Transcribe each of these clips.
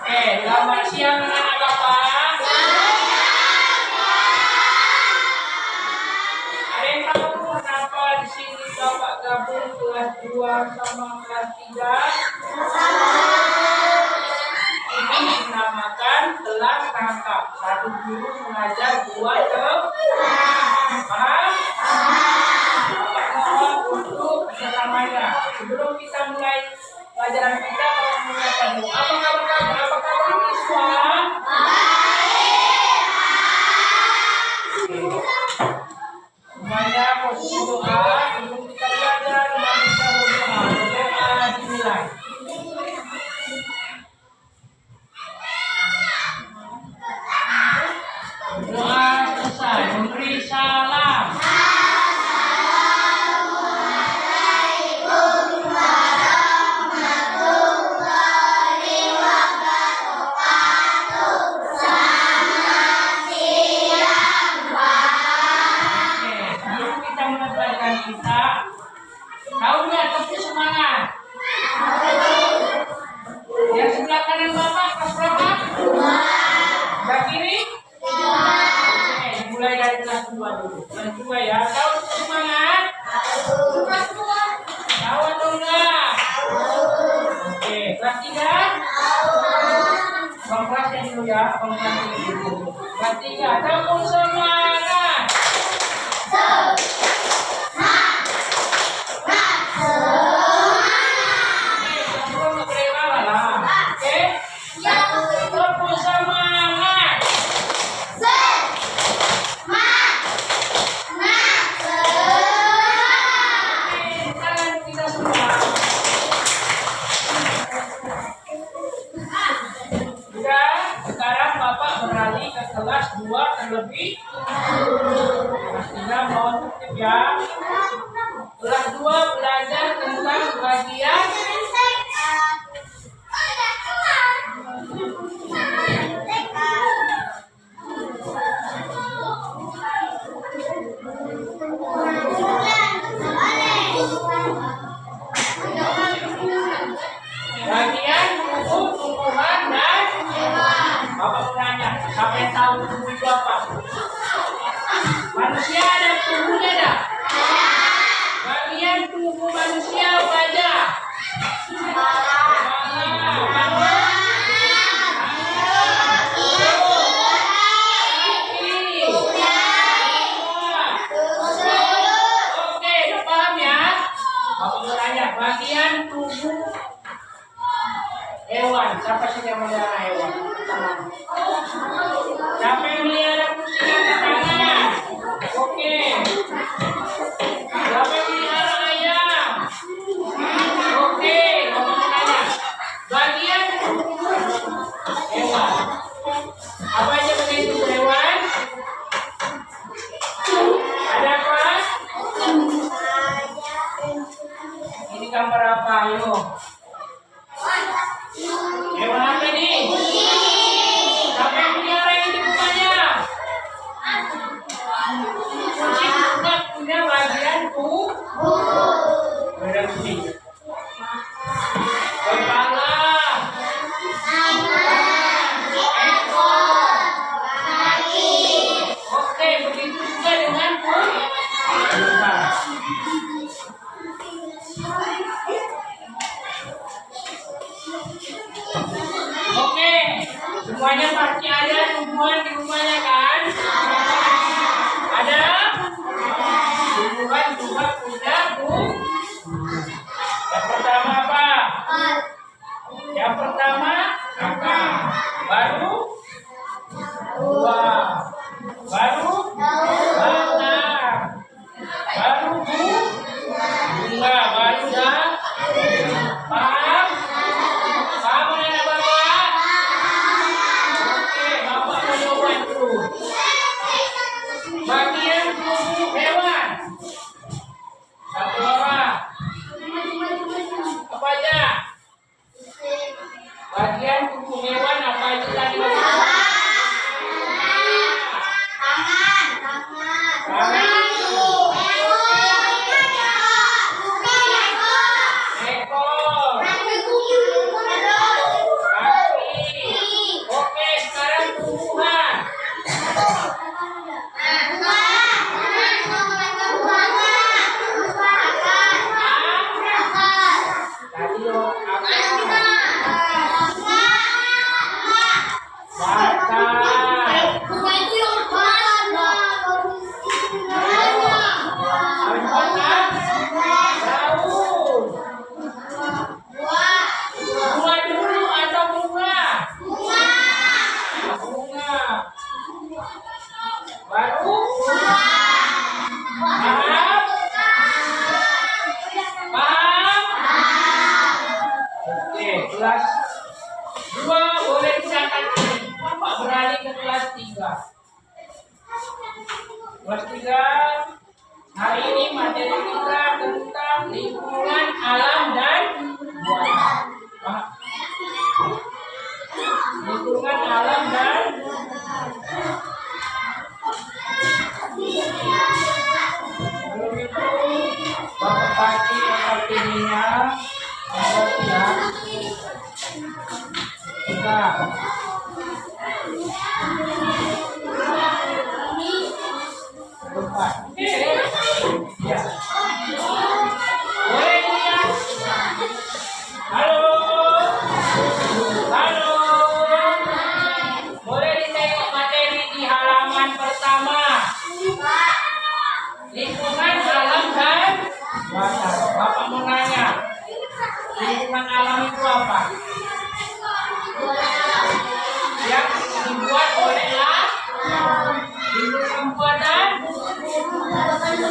Oke, selamat siang anak Bapak. Ada yang tahu kenapa di sini Bapak gabung kelas 2 sama kelas 3? Ini dinamakan kelas kakak. Satu guru mengajar dua teman. Paham? Bapak mohon untuk kesempatannya. Sebelum kita mulai pelajaran kita, kalau mengucapkan doa, apa kabar siswa? Semuanya posisi doa. Sebelum kita belajar, mari kita berdoa. Berdoa dimulai. Doa selesai. Memberi salam. Kita tahu nggak tepuk semangat? Yang sebelah kanan Bapak kelas berapa? Sebelah kiri? Oke, mulai dari kelas 2 dulu. Kelas 2 ya, tahu tepuk semangat? Tahu atau enggak? Oke, kelas 3? Bang kelas yang dulu ya, bang kelas yang dulu. Kelas 3, tepuk semangat. Sekarang Bapak beralih ke kelas 2 terlebih. Pastinya mohon tertib ya. Kelas 2 belajar tentang bagian tubuh, tumbuhan dan hewan. Bapak bertanya, siapa yang tahu tubuh itu apa? Manusia ada tubuhnya dah? Bagian tubuh manusia apa aja? Oke, udah paham ya? Bapak bertanya, bagian tubuh hewan, siapa sih yang melihara hewan? Siapa yang melihara kucing angkat tangan? Oke. Siapa yang melihara ayam? Oke, kamu tanya. Bagian hewan. Apa aja bagian tubuh hewan? Ada apa? Ini gambar apa? Ayo. Hewan apa ini? Siapa yang melihara ini di rumahnya? Kucing juga punya bagian tubuh. Bagian kucing. Kepala. Ekor. Kaki. Oke, begitu juga dengan kulit. Oke, semuanya pasti ada tumbuhan di rumahnya kan? Ada? Tumbuhan juga punya tubuh. Yang pertama apa? Yang pertama akar. Baru buah. Baru batang. Baru bunga. Baru dah. Paham? Paham anak Bapak? Oke, Bapak mau coba dulu. Bagian tubuh hewan. Satu orang. Apa aja? Bagian tubuh hewan apa aja tadi? Tangan. Ekor. Kaki. ke kelas 3. Kelas 3 hari ini materi kita tentang lingkungan alam dan buatan. Lingkungan alam dan sebelum itu Bapak Pati opininya ya. Kita lupa. Ya. Boleh ya. Halo. Halo. Boleh ditengok materi di halaman pertama. Lingkungan alam dan buatan. Bapak mau nanya. Lingkungan alam itu apa? Yang dibuat oleh lingkungan buatan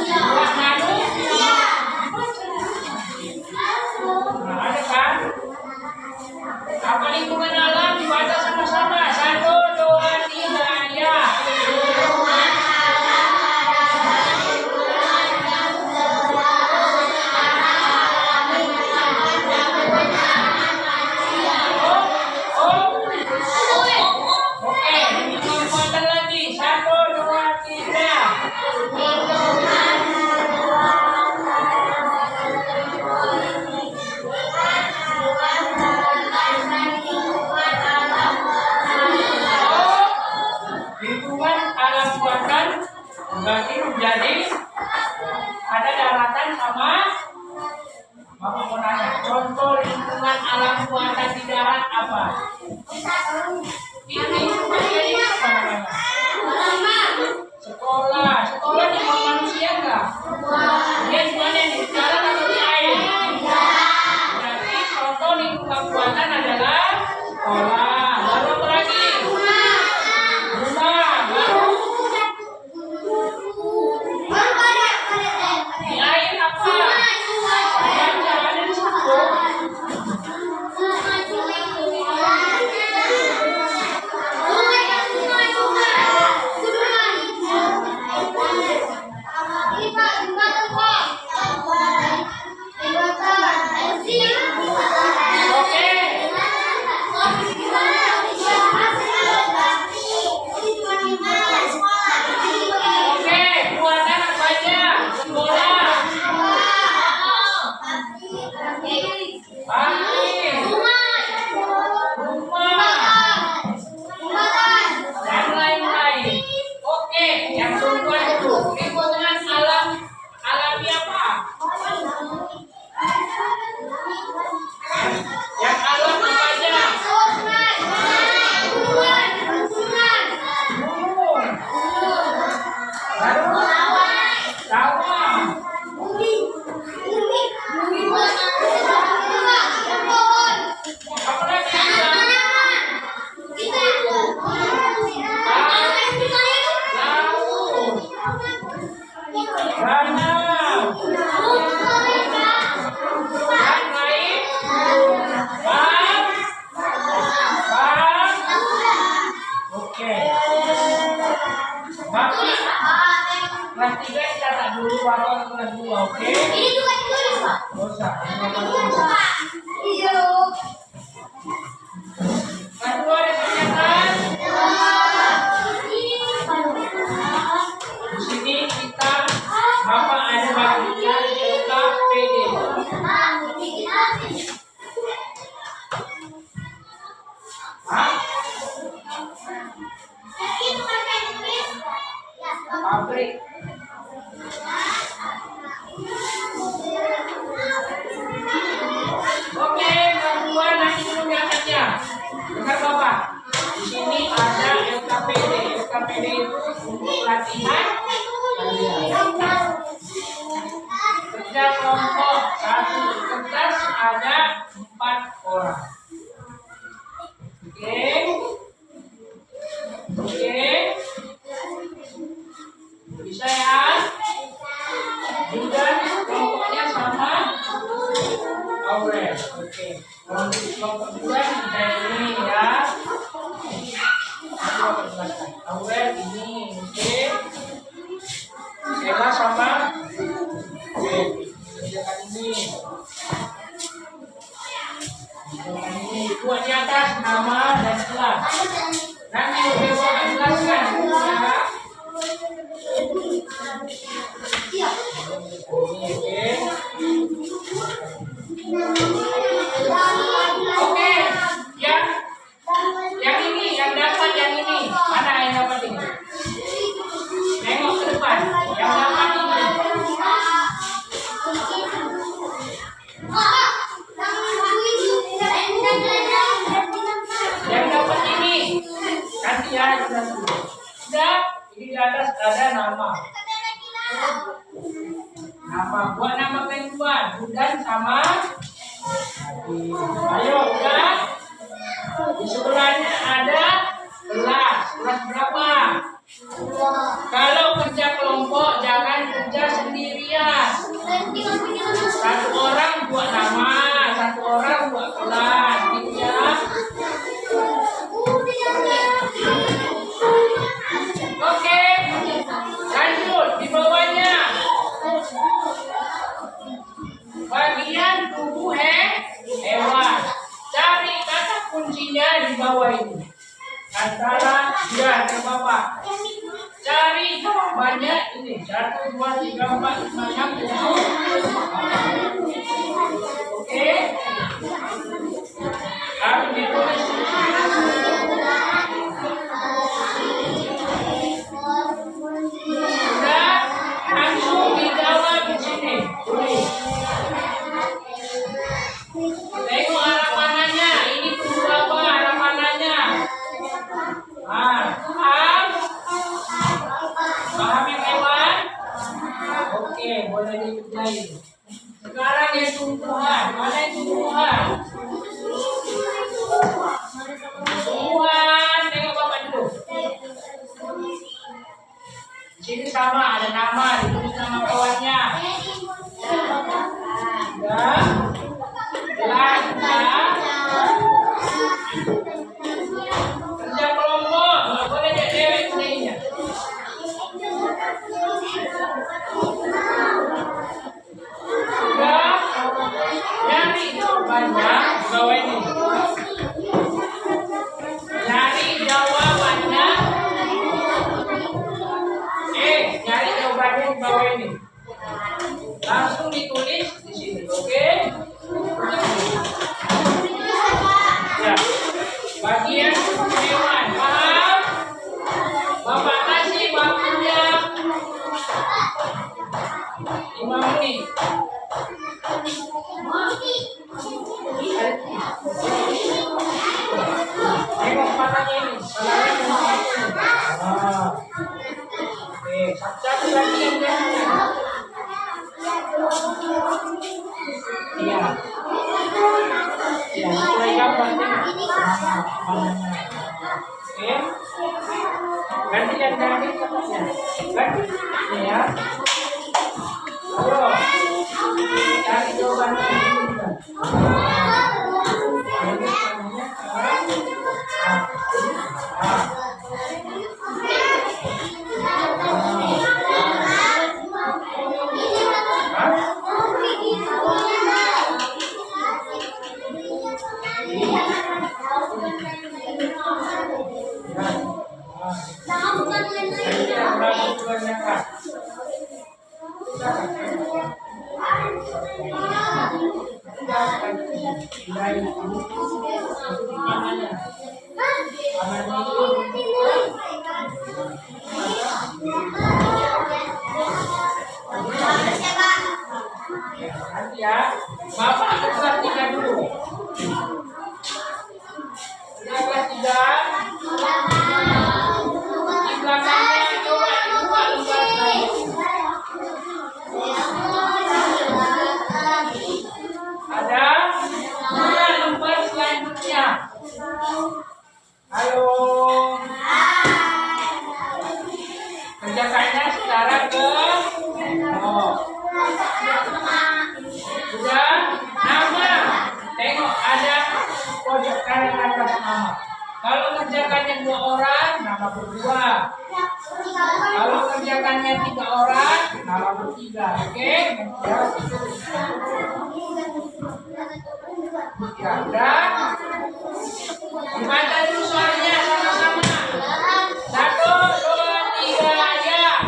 buat manusia. Nah, ada kan? Apa lingkungan alam dibaca sama-sama? 1, 2, 3 ya. Berarti menjadi ada daratan sama Bapak mau nanya contoh lingkungan alam buatan di darat apa? Ini apa namanya? Sekolah di bawah manusia enggak? Dia di mana, di darat atau di air? Berarti contoh lingkungan buatan adalah sekolah. Lalu apa lagi? Kelas 3 kita tak dulu Bapak kelas 2, oke? Ini juga ditulis, Pak. Dosa. Iya. Kelas 2 ada pernyataan? Di sini kita Bapak ada bagian LKPD. Hah? Pabrik. Oke, berdua nanti dulu catatnya. Dengar Bapak. Di sini ada LKPD. LKPD itu untuk latihan kerja kelompok. Satu kertas ada 4 orang. Oke. Oke. Bisa ya? Juga kelompoknya sama Aurel. Oke. Kelompok kedua kita ini ya. ya, sudah. Ini di atas ada nama. Buat nama kedua, Budan sama Adi. Ayo, udah. Di sebelahnya ada kelas. Kelas berapa? Kalau kerja kelompok jangan kerja sendirian. Satu orang buat nama, satu orang buat kelas, gitu ya. Oke, lanjut di bawahnya. Bagian tubuh hewan. Cari kata kuncinya di bawah ini. Antara ya ke bawah. Cari jawabannya ini 1, 2, 3, 4, 5, 6, 7. Oke. Harus ditulis. Sudah langsung dijawab di sini. Tulis. Tengok arah mananya. Ini tubuh apa arah mananya? Paham yang hewan? Oke, boleh dikerjain. Sekarang yang tumbuhan. Mana yang tumbuhan? Tumbuhan, tengok bapak dulu. Di sini sama, ada nama, ditulis nama kawannya. Ya. Jelas, ya. Kerja kelompok, nggak boleh dewek kuliahnya. Sudah, nyari jawabannya di bawah ini. Nyari jawabannya. Nyari jawabannya di bawah ini. Langsung ditulis di sini, oke? Ya. Bagian hewan, paham? Bapak kasih waktunya 5 menit. Tengok palanya ini, oke, satu lagi yang iya. Ya, mulai gambar oke. Ganti yang dari katanya. Ganti. Ya. Ayo. Cari jawabannya juga. Ya, Bapak ke kelas 3 dulu. Sudah kelas 3. Di belakangnya coba dibuka lembar. Ada lembar selanjutnya. Halo. Kerjakannya secara sudah nama. Tengok ada pojok kanan atas nama. Kalau kerjakannya 2 orang, nama berdua. Kalau kerjakannya 3 orang, nama bertiga. Oke? Ya, udah. Dibaca dulu suaranya sama-sama. 1, 2, 3, ya.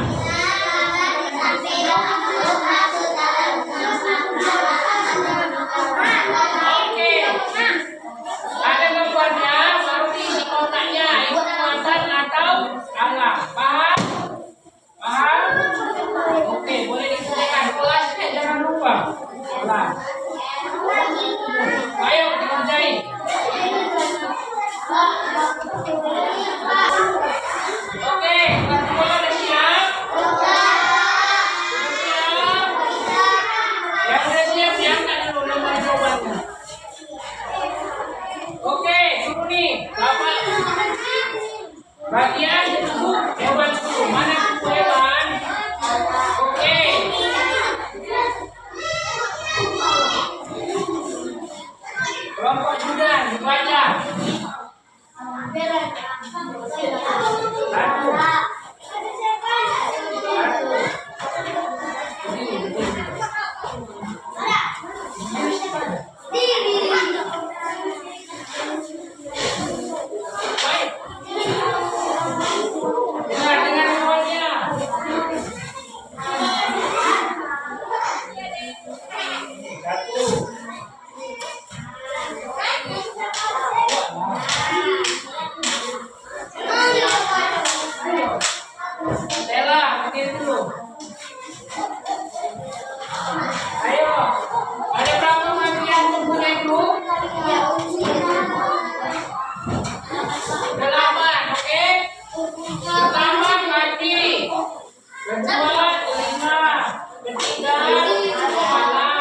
Oke. Ada gambarnya, baru diisi kotaknya. Itu muatan atau alam. Paham? Paham? Oke, boleh dikerjakan. Kelasnya jangan lupa. Kelas. Ayo dikerjain. Oke, kelas 2 udah siap? Udah siap? Yang udah siap diangkat dulu nomor jawabannya. Oke, dulu nih, Bapak. Bagian buku hewan dulu. Mana buku hewan? Oke. Kelompok Buddha dibaca. Dengar semuanya. Stella, berdiri dulu. Ayo. Ada berapa bagian mempunyai grup? 8, oke? Pertama kaki, kedua telinga, ketiga kepala,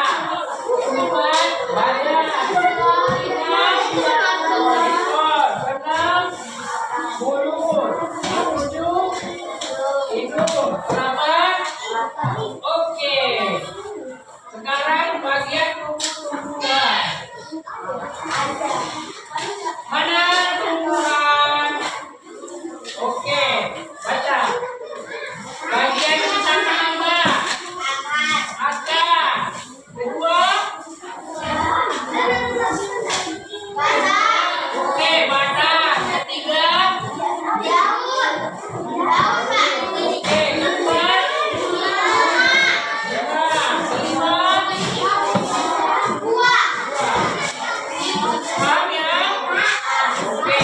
keempat badan, kelima ekor, keenam mulut, ketujuh hidung, delapan. Oke. Sekarang bagian tumbuh-tumbuhan. Mana tumbuhan? Oke, baca. Bagian pertama apa? Akar. Kedua? Oke, batang. Ketiga? Oke, keempat? Kelima? Paham ya? Oke.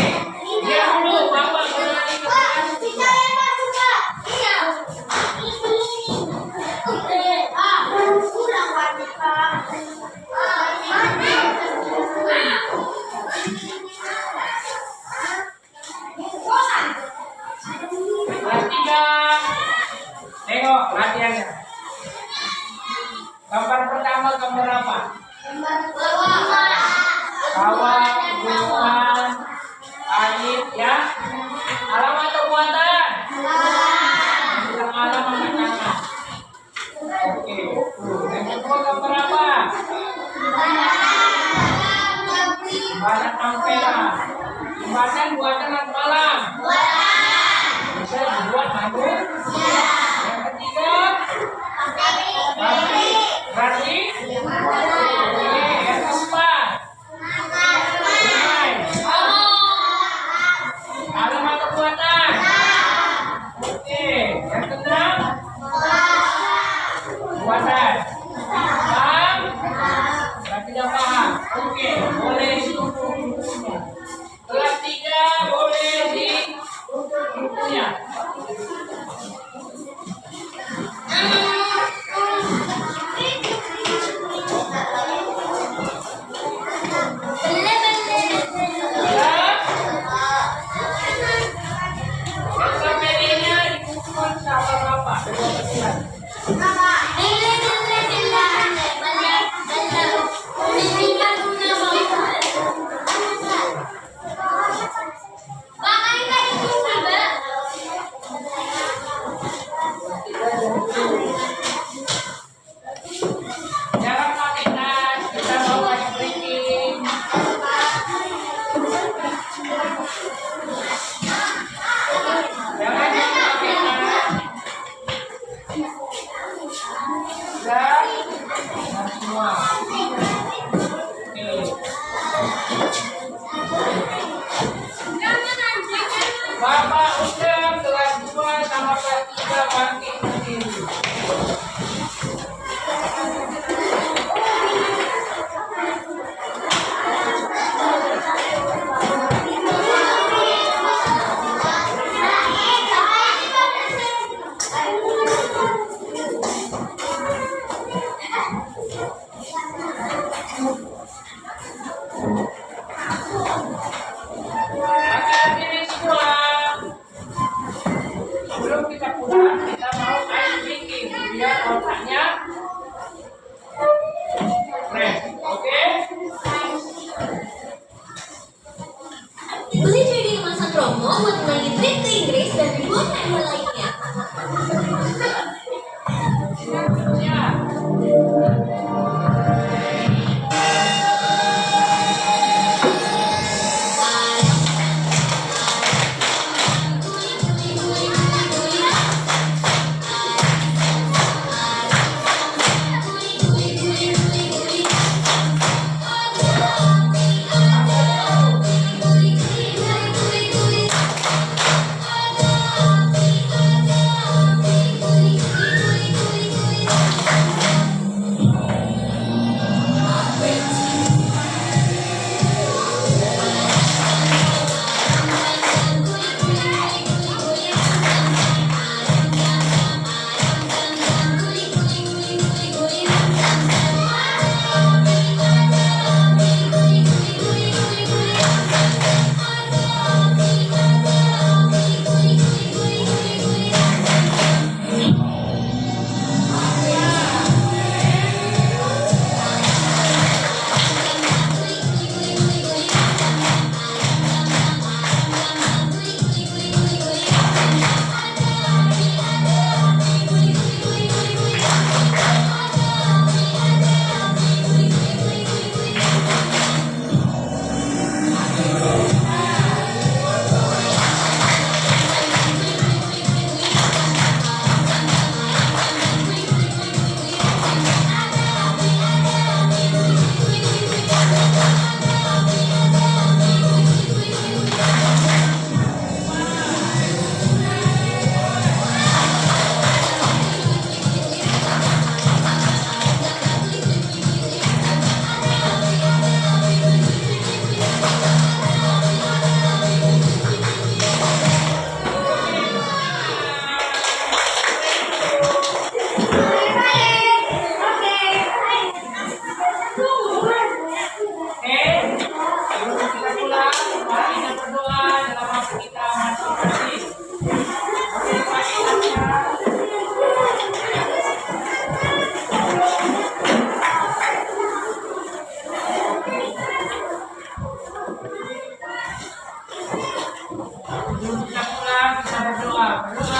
Diam dulu, Bapak kembali ke kelas. Kelas 3. Tengok latihannya. Gambar pertama gambar apa? Sawah, gunungan, air, ya. Alam atau buatan? Bilang alam sama tangan. Oke. Yang kedua gambar apa? Jembatan Ampera. Jembatan buatan atau alam? Bisa dibuat mandu. Yang ketiga? Berarti? Oke. Yang keempat? Alam atau buatan? Oke. Yang keenam? Buatan. Paham? Berarti tidak paham. Oke. Boleh ditutup bukunya. Kelas 3 boleh ditutup bukunya. SKPD-nya dikumpulkan sama Bapak. Jangan pakai tas, kita bawa printing. Jangan pakai tas. Dan semua. Bapak undang kelas 2 sama kelas 3 bangkit berdiri. Oke. buat main trip ke Inggris dan ribuan hadiah lainnya. Ya. Sebelum kita pulang, kita berdoa.